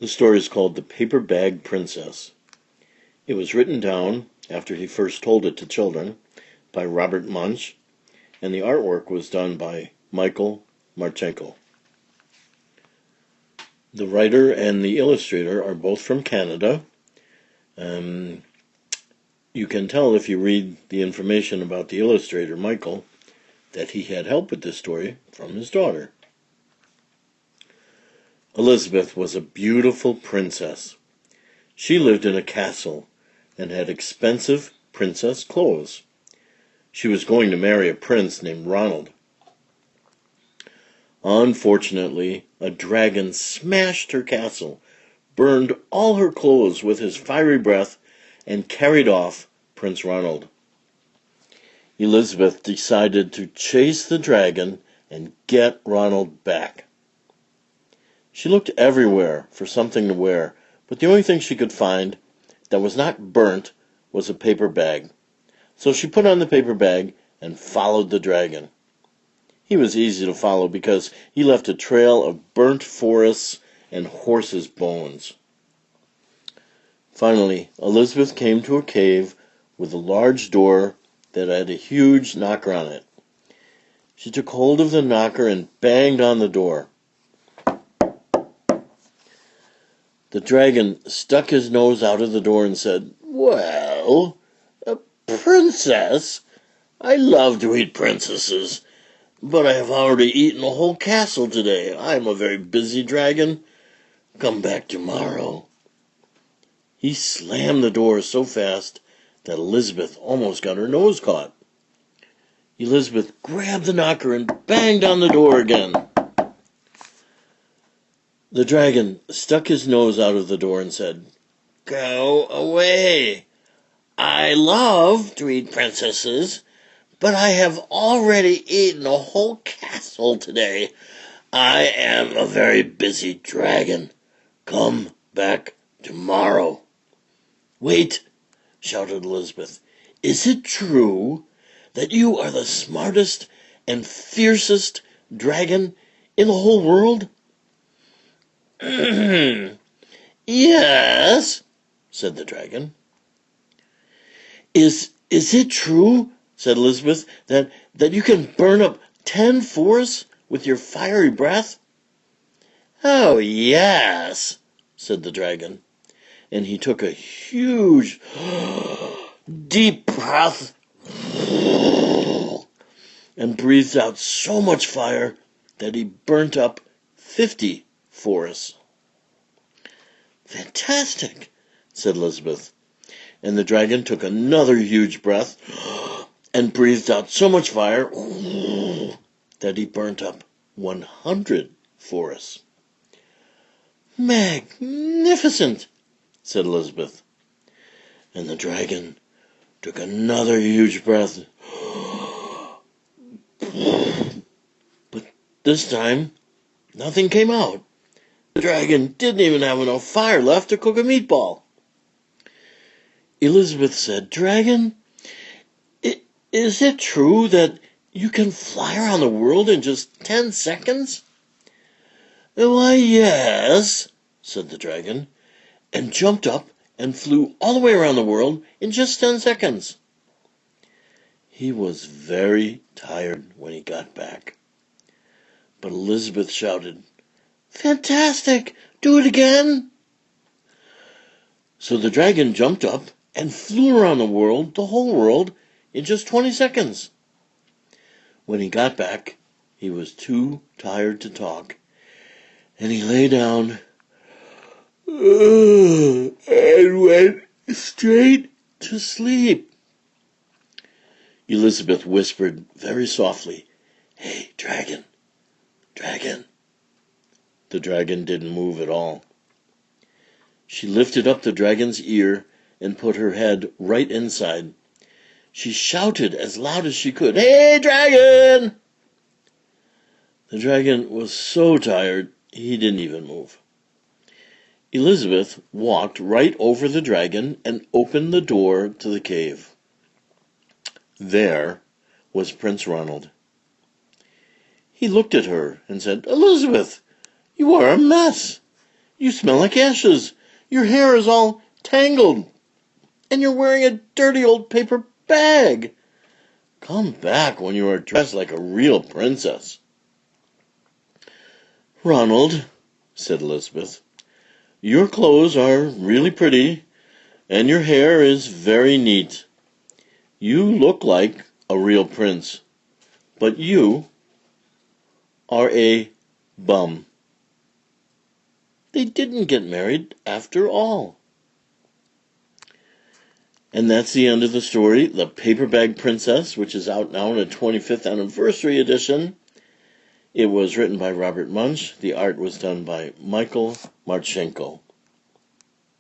The story is called The Paper Bag Princess. It was written down, after he first told it to children, by Robert Munsch, and the artwork was done by Martchenko. The writer and the illustrator are both from Canada. You can tell if you read the information about the illustrator, Michael, that he had help with this story from his daughter. Elizabeth was a beautiful princess. She lived in a castle and had expensive princess clothes. She was going to marry a prince named Ronald. Unfortunately, a dragon smashed her castle, burned all her clothes with his fiery breath, and carried off Prince Ronald. Elizabeth decided to chase the dragon and get Ronald back. She looked everywhere for something to wear, but the only thing she could find that was not burnt was a paper bag. So she put on the paper bag and followed the dragon. He was easy to follow because he left a trail of burnt forests and horses' bones. Finally, Elizabeth came to a cave with a large door that had a huge knocker on it. She took hold of the knocker and banged on the door. The dragon stuck his nose out of the door and said, "Well, a princess? I love to eat princesses, but I have already eaten a whole castle today. I am a very busy dragon. Come back tomorrow." He slammed the door so fast that Elizabeth almost got her nose caught. Elizabeth grabbed the knocker and banged on the door again. The dragon stuck his nose out of the door and said, "Go away. I love to eat princesses, but I have already eaten a whole castle today. I am a very busy dragon. Come back tomorrow." "Wait," shouted Elizabeth. "Is it true that you are the smartest and fiercest dragon in the whole world?" "Yes," said the dragon. Is it true," said Elizabeth, that you can burn up 10 forests with your fiery breath?" "Oh, yes," said the dragon, and he took a huge, deep breath and breathed out so much fire that he burnt up 50 forests. "Fantastic," said Elizabeth, and the dragon took another huge breath and breathed out so much fire that he burnt up 100 forests. "Magnificent," said Elizabeth, and the dragon took another huge breath. But this time, nothing came out. The dragon didn't even have enough fire left to cook a meatball. Elizabeth said, "Dragon, is it true that you can fly around the world in just 10 seconds? "Why, yes," said the dragon, and jumped up and flew all the way around the world in just 10 seconds. He was very tired when he got back. But Elizabeth shouted, "Fantastic! Do it again!" So the dragon jumped up and flew around the whole world, in just 20 seconds. When he got back, he was too tired to talk, and he lay down and went straight to sleep. Elizabeth whispered very softly, "Hey, dragon, dragon." The dragon didn't move at all. She lifted up the dragon's ear and put her head right inside. She shouted as loud as she could, "Hey, dragon!" The dragon was so tired, he didn't even move. Elizabeth walked right over the dragon and opened the door to the cave. There was Prince Ronald. He looked at her and said, "Elizabeth, you are a mess. You smell like ashes. Your hair is all tangled. And you're wearing a dirty old paper bag. Come back when you are dressed like a real princess." "Ronald," said Elizabeth, "your clothes are really pretty, and your hair is very neat. You look like a real prince, but you are a bum." They didn't get married after all. And that's the end of the story, The Paper Bag Princess, which is out now in a 25th anniversary edition. It was written by Robert Munsch. The art was done by Michael Martchenko.